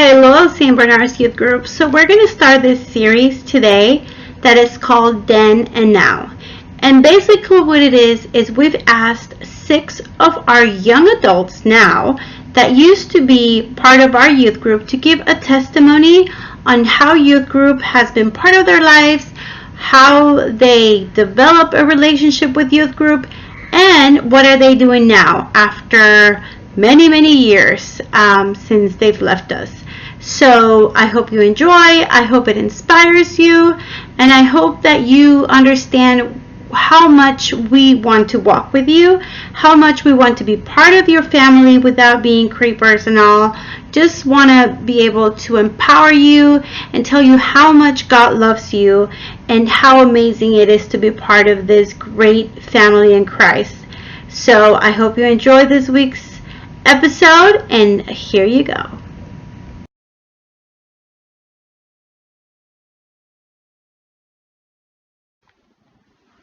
Hello, St. Bernard's Youth Group. So we're going to start this series today that is called Then and Now. And basically what it is we've asked 6 of our young adults now that used to be part of our youth group to give a testimony on how youth group has been part of their lives, how they develop a relationship with youth group, and what are they doing now after many years since they've left us. So I hope you enjoy, I hope it inspires you, and I hope that you understand how much we want to walk with you, how much we want to be part of your family without being creepers and all. Just want to be able to empower you and tell you how much God loves you and how amazing it is to be part of this great family in Christ. So I hope you enjoy this week's episode, and here you go.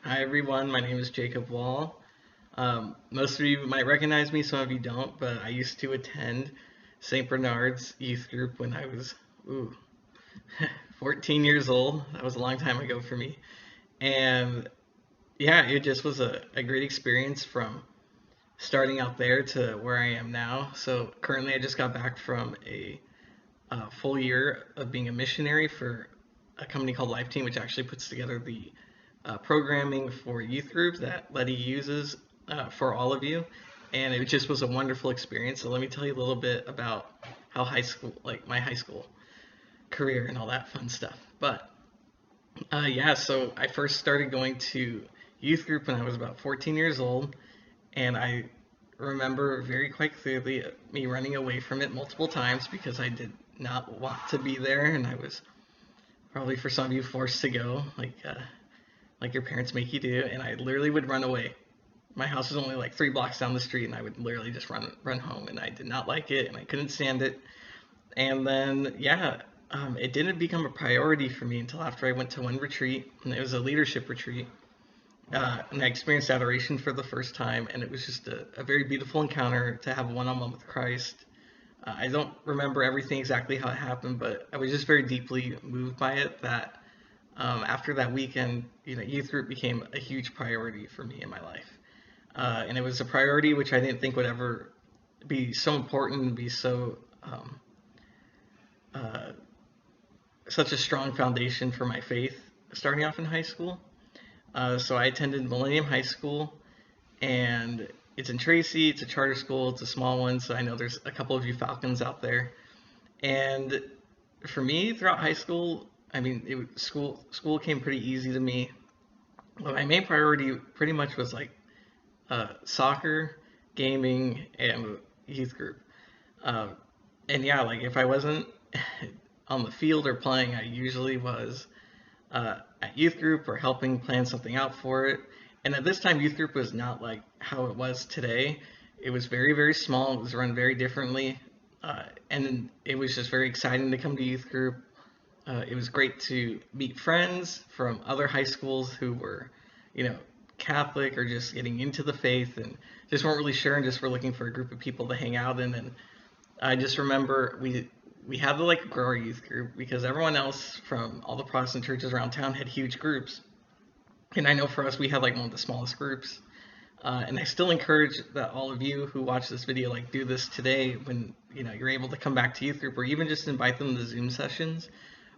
Hi everyone, my name is Jacob Wall. Most of you might recognize me, some of you don't, but I used to attend St. Bernard's youth group when I was 14 years old. That was a long time ago for me. And yeah, it just was a great experience from starting out there to where I am now. So currently I just got back from a full year of being a missionary for a company called Life Team, which actually puts together the programming for youth group that Letty uses for all of you, and it just was a wonderful experience. So let me tell you a little bit about how my high school career and all that fun stuff. But yeah, so I first started going to youth group when I was about 14 years old, and I remember very quite clearly me running away from it multiple times because I did not want to be there, and I was probably for some of you forced to go, like your parents make you do, and I literally would run away. My house was only like 3 blocks down the street, and I would literally just run home, and I did not like it, and I couldn't stand it. And then, yeah, it didn't become a priority for me until after I went to one retreat, and it was a leadership retreat, and I experienced adoration for the first time, and it was just a very beautiful encounter to have a one-on-one with Christ. I don't remember everything exactly how it happened, but I was just very deeply moved by it that after that weekend, youth group became a huge priority for me in my life. And it was a priority which I didn't think would ever be so important and be so such a strong foundation for my faith starting off in high school. So I attended Millennium High School, and it's in Tracy. It's a charter school. It's a small one, so I know there's a couple of you Falcons out there. And for me, throughout high school, I mean, school came pretty easy to me. But my main priority pretty much was like soccer, gaming, and youth group. And yeah, like if I wasn't on the field or playing, I usually was at youth group or helping plan something out for it. And at this time, youth group was not like how it was today. It was very small. It was run very differently. And it was just very exciting to come to youth group. It was great to meet friends from other high schools who were, Catholic or just getting into the faith and just weren't really sure and just were looking for a group of people to hang out in. And I just remember we had to like grow our youth group because everyone else from all the Protestant churches around town had huge groups. And I know for us, we had like one of the smallest groups. And I still encourage that all of you who watch this video do this today when you're able to come back to youth group, or even just invite them to Zoom sessions.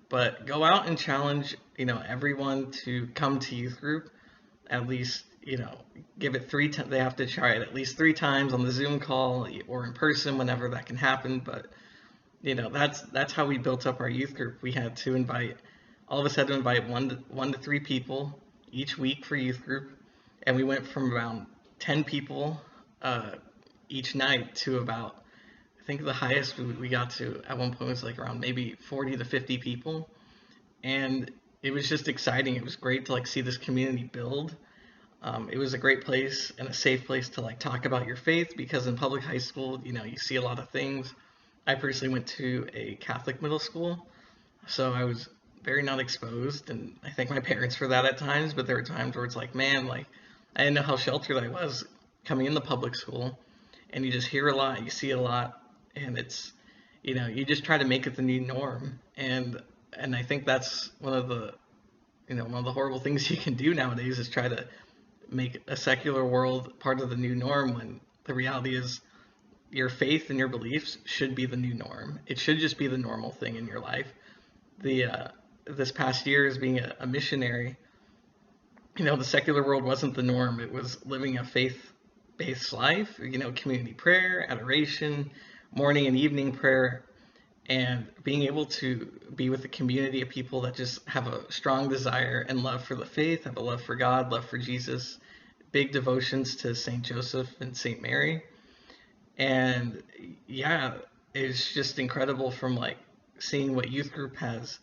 But go out and challenge everyone to come to youth group. At least give it 3 times. They have to try it at least 3 times on the Zoom call or in person whenever that can happen. But that's how we built up our youth group. We had to invite all of us had to invite one to 3 people each week for youth group. And we went from around 10 people each night to about, I think the highest we got to at one point was like around maybe 40 to 50 people. And it was just exciting. It was great to see this community build. It was a great place and a safe place to talk about your faith, because in public high school, you see a lot of things. I personally went to a Catholic middle school, so I was very not exposed, and I thank my parents for that at times, but there were times where it's man, I didn't know how sheltered I was coming into public school, and you just hear a lot, you see a lot, and you just try to make it the new norm. And I think that's one of the horrible things you can do nowadays is try to make a secular world part of the new norm when the reality is your faith and your beliefs should be the new norm. It should just be the normal thing in your life. The This past year as being a missionary, the secular world wasn't the norm. It was living a faith-based life, community prayer, adoration, morning and evening prayer, and being able to be with a community of people that just have a strong desire and love for the faith, have a love for God, love for Jesus, big devotions to St. Joseph and St. Mary. And yeah, it's just incredible from like seeing what youth group has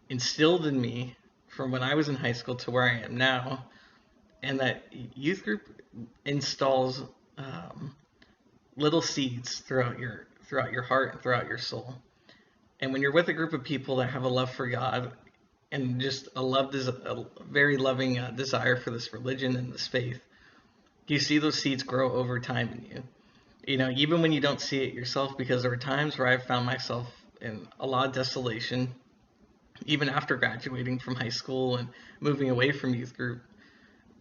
instilled in me from when I was in high school to where I am now. And that youth group installs little seeds throughout your heart and throughout your soul. And when you're with a group of people that have a love for God and just a very loving desire for this religion and this faith, you see those seeds grow over time in you. Even when you don't see it yourself, because there were times where I've found myself in a lot of desolation, even after graduating from high school and moving away from youth group,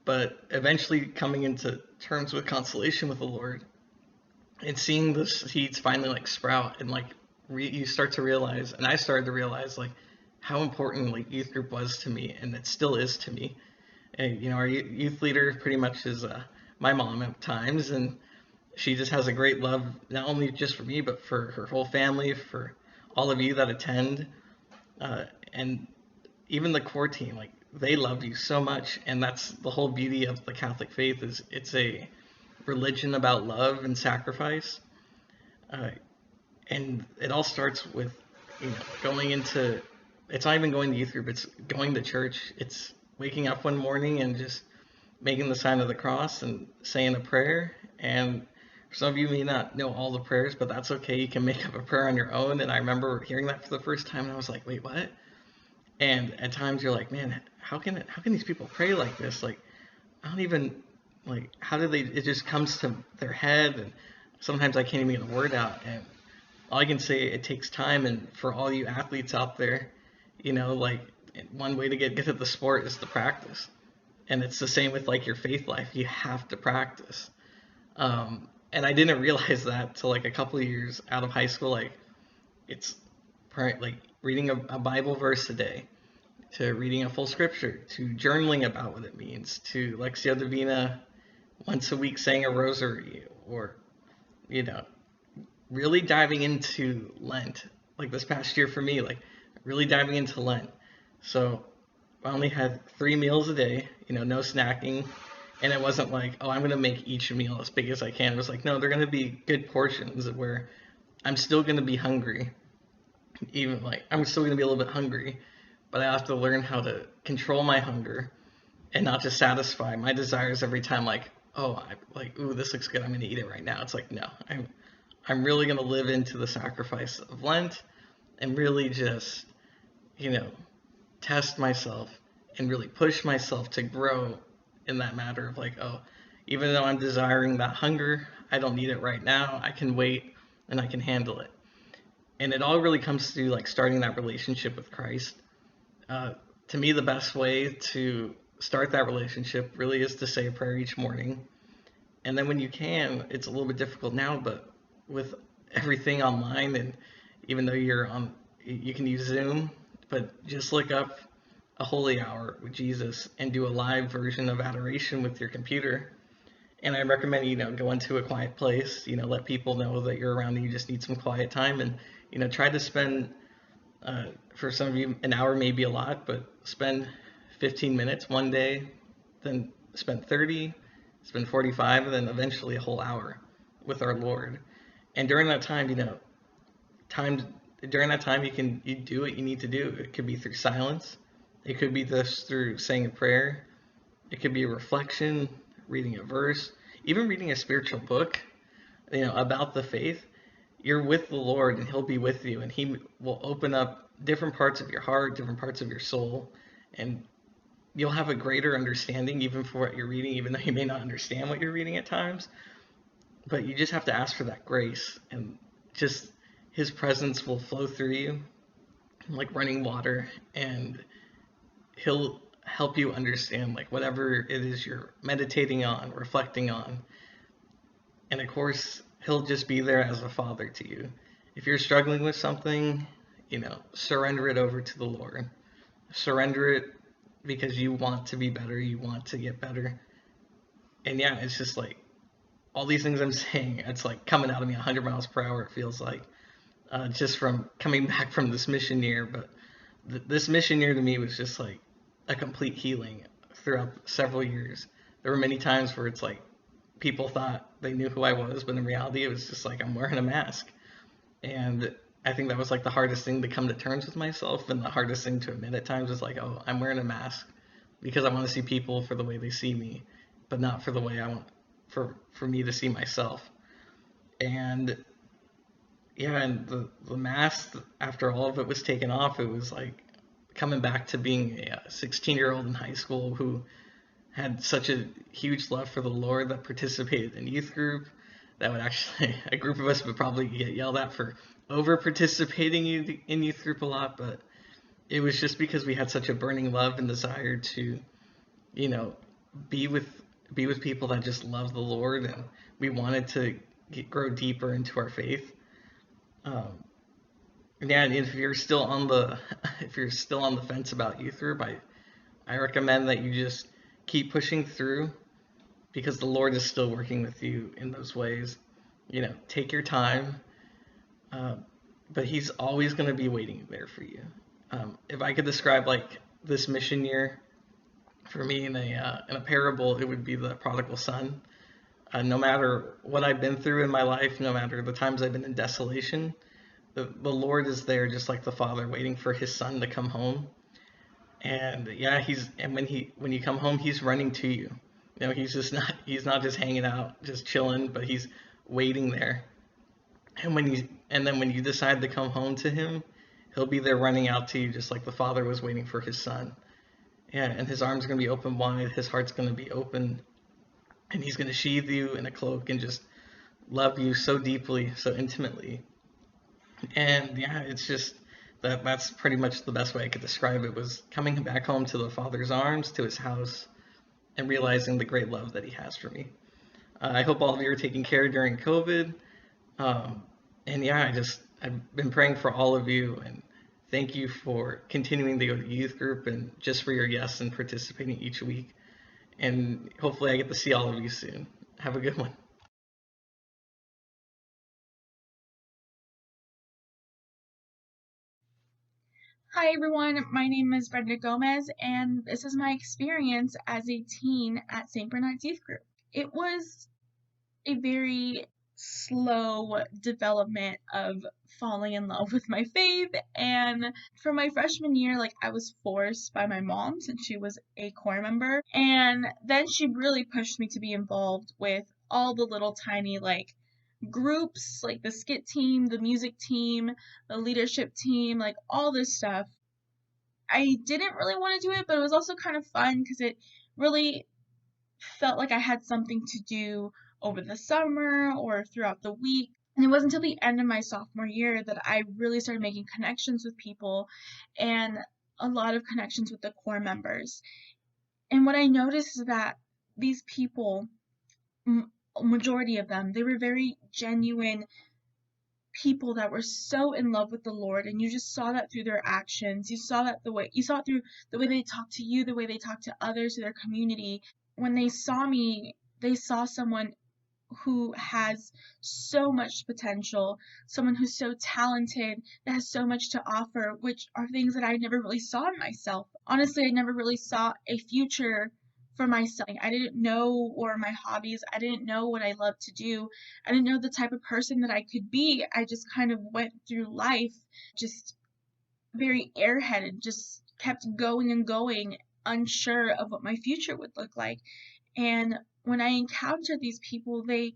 but eventually coming into terms with consolation with the Lord and seeing the seeds finally like sprout and like you start to realize, and I started to realize like how important like youth group was to me, and it still is to me. And our youth leader pretty much is my mom at times, and she just has a great love not only just for me but for her whole family, for all of you that attend, and even the core team. Like they love you so much, and that's the whole beauty of the Catholic faith is it's a religion about love and sacrifice. And it all starts with going into, it's not even going to youth group, it's going to church. It's waking up one morning and just making the sign of the cross and saying a prayer. And some of you may not know all the prayers, but that's okay. You can make up a prayer on your own. And I remember hearing that for the first time and I was like, wait, what? And at times you're like, man, how can these people pray like this? Like, I don't even, like, how do they, it just comes to their head, and sometimes I can't even get a word out. And all I can say, it takes time. And for all you athletes out there, like one way to get good at the sport is to practice. And it's the same with like your faith life. You have to practice. And I didn't realize that till like a couple of years out of high school. Like it's like reading a Bible verse a day, to reading a full scripture, to journaling about what it means, to Lectio Divina once a week saying a rosary, or really diving into Lent. Like this past year for me, like really diving into Lent. So I only had 3 meals a day, no snacking. And it wasn't like, oh, I'm going to make each meal as big as I can. It was like, no, they're going to be good portions where I'm still going to be hungry. Even like, I'm still going to be a little bit hungry, but I have to learn how to control my hunger and not just satisfy my desires every time. Like, oh, ooh, this looks good, I'm going to eat it right now. It's like, no, I'm really going to live into the sacrifice of Lent and really just, test myself and really push myself to grow in that matter of like, oh, even though I'm desiring that hunger, I don't need it right now. I can wait and I can handle it. And it all really comes through like starting that relationship with Christ. To me, the best way to start that relationship really is to say a prayer each morning. And then when you can, it's a little bit difficult now, but with everything online, and even though you can use Zoom, but just look up a holy hour with Jesus and do a live version of adoration with your computer. And I recommend, go into a quiet place, let people know that you're around and you just need some quiet time, and, try to spend, for some of you, an hour may be a lot, but spend 15 minutes one day, then spend 30, spend 45, and then eventually a whole hour with our Lord. And during that time, during that time, you do what you need to do. It could be through silence. It could be just through saying a prayer. It could be a reflection, reading a verse, even reading a spiritual book, about the faith. You're with the Lord, and He'll be with you, and He will open up different parts of your heart, different parts of your soul, and you'll have a greater understanding even for what you're reading, even though you may not understand what you're reading at times. But you just have to ask for that grace and just His presence will flow through you like running water, and he'll help you understand like whatever it is you're meditating on, reflecting on. And of course, he'll just be there as a father to you. If you're struggling with something, surrender it over to the Lord. Surrender it because you want to be better, you want to get better. And yeah, it's just like all these things I'm saying, it's like coming out of me 100 miles per hour, it feels like, just from coming back from this mission year. But this mission year to me was just like a complete healing throughout several years. There were many times where it's like people thought they knew who I was, but in reality, it was just like I'm wearing a mask. And I think that was like the hardest thing to come to terms with myself, and the hardest thing to admit at times is like, oh, I'm wearing a mask because I want to see people for the way they see me, but not for the way I want for me to see myself. And yeah, and the mask, after all of it was taken off, it was like coming back to being a 16-year-old in high school who had such a huge love for the Lord, that participated in youth group, that would actually, a group of us would probably get yelled at for over participating in youth group a lot, but it was just because we had such a burning love and desire to, you know, be with people that just love the Lord, and we wanted to grow deeper into our faith. Um, yeah, and if you're still on the if you're still on the fence about youth group, I recommend that you just keep pushing through, because the Lord is still working with you in those ways. Take your time, uh, but He's always going to be waiting there for you. If I could describe like this mission year for me in a parable, it would be the prodigal son. No matter what I've been through in my life, no matter the times I've been in desolation, the Lord is there just like the Father, waiting for His Son to come home. And yeah, when you come home, He's running to you. He's not just hanging out, just chilling, but He's waiting there. And then when you decide to come home to Him, He'll be there running out to you, just like the Father was waiting for His Son. Yeah, and His arms are going to be open wide, His heart's going to be open, and He's going to sheathe you in a cloak and just love you so deeply, so intimately. And yeah, it's just that's pretty much the best way I could describe it, was coming back home to the Father's arms, to His house, and realizing the great love that He has for me. I hope all of you are taking care during COVID. Um, and yeah, I've been praying for all of you, and thank you for continuing to go to youth group, and just for your yes and participating each week. And hopefully I get to see all of you soon. Have a good one. Hi everyone, my name is Brenda Gomez, and this is my experience as a teen at St. Bernard's Youth Group. It was a very slow development of falling in love with my faith, and for my freshman year, I was forced by my mom, since she was a choir member, and then she really pushed me to be involved with all the little tiny groups, like the skit team, the music team, the leadership team, all this stuff. I didn't really want to do it, but it was also kind of fun because it really felt like I had something to do over the summer or throughout the week. And it wasn't until the end of my sophomore year that I really started making connections with people, and a lot of connections with the core members. And what I noticed is that these people, majority of them, they were very genuine people that were so in love with the Lord, and you just saw that through their actions. You saw it through the way they talked to you, the way they talked to others, to their community. When they saw me, they saw someone who has so much potential, someone who's so talented, that has so much to offer, which are things that I never really saw in myself. Honestly, I never really saw a future for myself. I didn't know, or my hobbies, I didn't know what I loved to do. I didn't know the type of person that I could be. I just kind of went through life just very airheaded, just kept going and going, unsure of what my future would look like. And when I encountered these people, they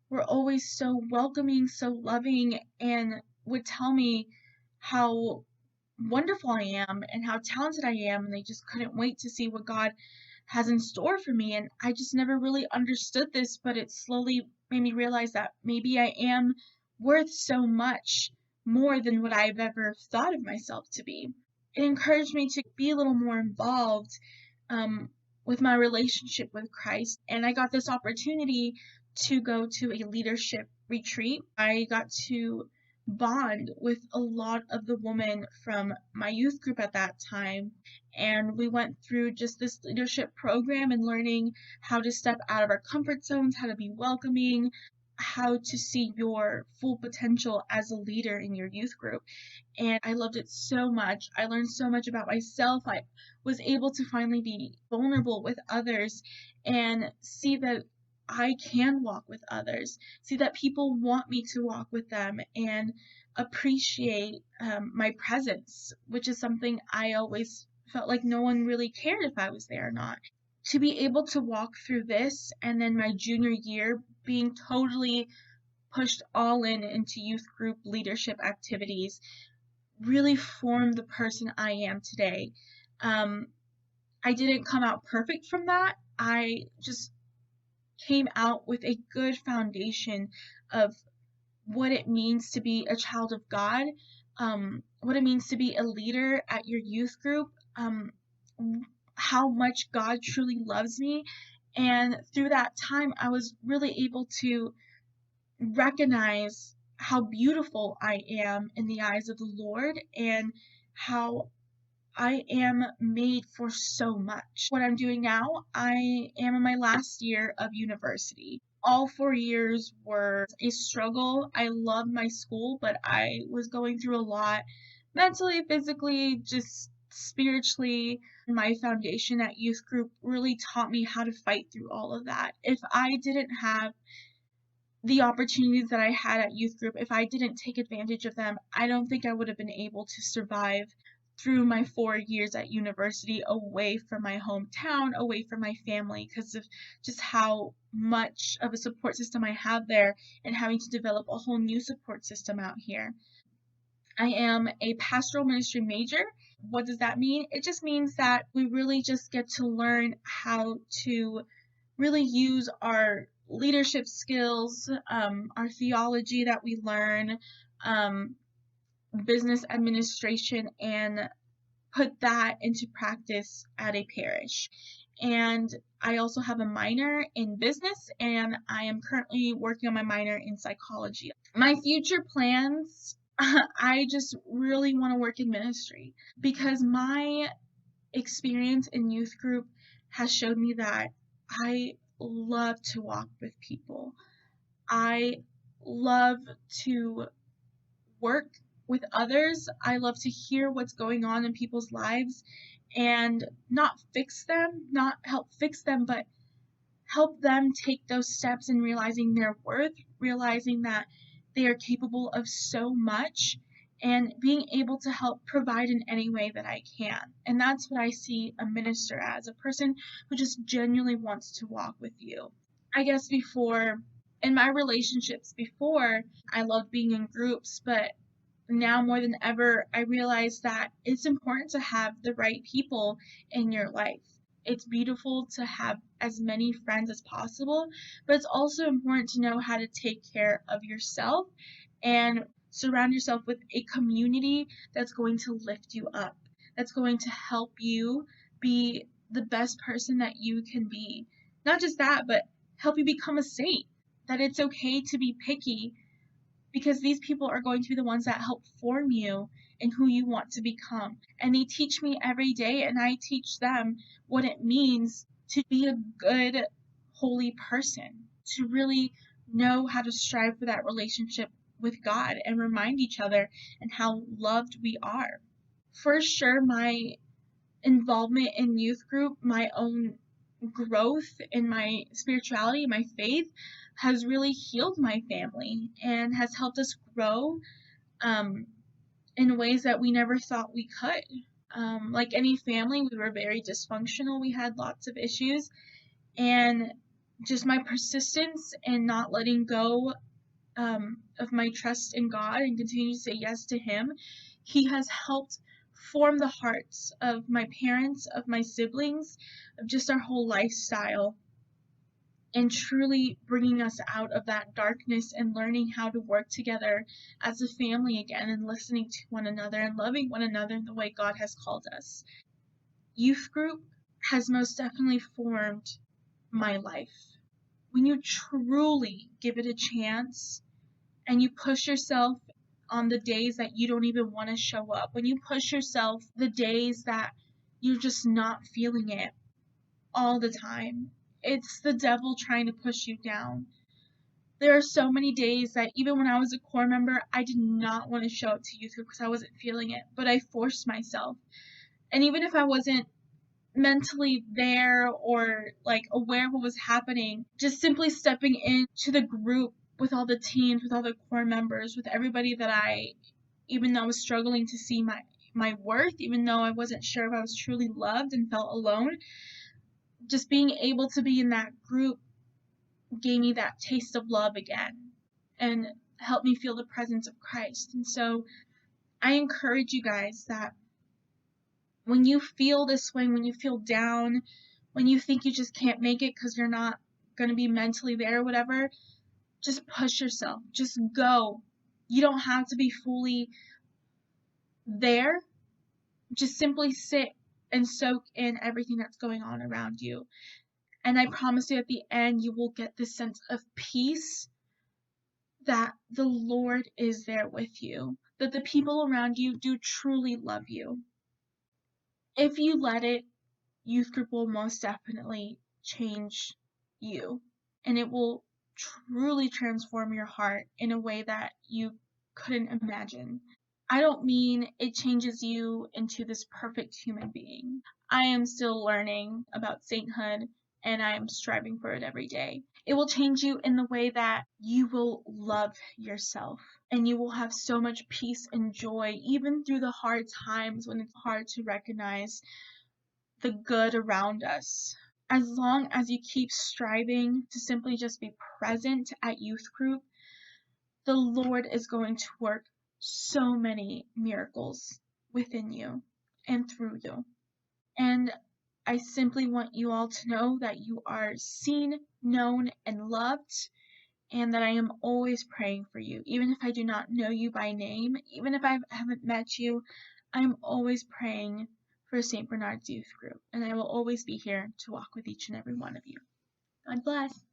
were always so welcoming, so loving, and would tell me how wonderful I am and how talented I am, and they just couldn't wait to see what God has in store for me. And I just never really understood this, but it slowly made me realize that maybe I am worth so much more than what I've ever thought of myself to be. It encouraged me to be a little more involved um, with my relationship with Christ. And I got this opportunity to go to a leadership retreat. I got to bond with a lot of the women from my youth group at that time. And we went through just this leadership program and learning how to step out of our comfort zones, how to be welcoming, how to see your full potential as a leader in your youth group. And I loved it so much. I learned so much about myself. I was able to finally be vulnerable with others and see that I can walk with others, see that people want me to walk with them, and appreciate my presence, which is something I always felt like no one really cared if I was there or not. To be able to walk through this and then my junior year being totally pushed all in into youth group leadership activities really formed the person I am today. I didn't come out perfect from that. I just came out with a good foundation of what it means to be a child of God, what it means to be a leader at your youth group, how much God truly loves me. And through that time, I was really able to recognize how beautiful I am in the eyes of the Lord and how I am made for so much. What I'm doing now, I am in my last year of university. All 4 years were a struggle. I loved my school, but I was going through a lot mentally, physically, just spiritually. My foundation at youth group really taught me how to fight through all of that. If I didn't have the opportunities that I had at youth group, if I didn't take advantage of them, I don't think I would have been able to survive through my 4 years at university away from my hometown, away from my family, because of just how much of a support system I have there and having to develop a whole new support system out here. I am a pastoral ministry major. What does that mean? It just means that we really just get to learn how to really use our leadership skills, our theology that we learn, business administration, and put that into practice at a parish. And I also have a minor in business, and I am currently working on my minor in psychology. My future plans, I just really want to work in ministry because my experience in youth group has showed me that I love to walk with people. I love to work with others. I love to hear what's going on in people's lives and not fix them, not help fix them, but help them take those steps in realizing their worth, realizing that they are capable of so much, and being able to help provide in any way that I can. And that's what I see a minister as, a person who just genuinely wants to walk with you. I guess in my relationships before, I loved being in groups, but now more than ever, I realize that it's important to have the right people in your life. It's beautiful to have as many friends as possible, but it's also important to know how to take care of yourself and surround yourself with a community that's going to lift you up, that's going to help you be the best person that you can be. Not just that, but help you become a saint, that it's okay to be picky because these people are going to be the ones that help form you and who you want to become. And they teach me every day, and I teach them what it means to be a good, holy person, to really know how to strive for that relationship with God and remind each other and how loved we are. For sure, my involvement in youth group, my own growth in my spirituality, my faith, has really healed my family and has helped us grow in ways that we never thought we could. Like any family, we were very dysfunctional. We had lots of issues, and just my persistence and not letting go of my trust in God and continue to say yes to Him, He has helped form the hearts of my parents, of my siblings, of just our whole lifestyle and truly bringing us out of that darkness and learning how to work together as a family again and listening to one another and loving one another the way God has called us. Youth group has most definitely formed my life. When you truly give it a chance and you push yourself on the days that you don't even want to show up, when you push yourself the days that you're just not feeling it all the time, it's the devil trying to push you down. There are so many days that even when I was a core member, I did not want to show up to youth group because I wasn't feeling it, but I forced myself. And even if I wasn't mentally there or like aware of what was happening, just simply stepping into the group with all the teams, with all the core members, with everybody that even though I was struggling to see my worth, even though I wasn't sure if I was truly loved and felt alone, just being able to be in that group gave me that taste of love again and helped me feel the presence of Christ. And so I encourage you guys that when you feel this way, when you feel down, when you think you just can't make it because you're not going to be mentally there or whatever, just push yourself. Just go. You don't have to be fully there. Just simply sit and soak in everything that's going on around you. And I promise you at the end, you will get this sense of peace that the Lord is there with you, that the people around you do truly love you. If you let it, youth group will most definitely change you, and it will truly transform your heart in a way that you couldn't imagine. I don't mean it changes you into this perfect human being. I am still learning about sainthood and I am striving for it every day. It will change you in the way that you will love yourself and you will have so much peace and joy even through the hard times when it's hard to recognize the good around us. As long as you keep striving to simply just be present at youth group, the Lord is going to work so many miracles within you and through you. And I simply want you all to know that you are seen, known, and loved, and that I am always praying for you. Even if I do not know you by name, even if I haven't met you, I'm always praying for St. Bernard's Youth Group, and I will always be here to walk with each and every one of you. God bless.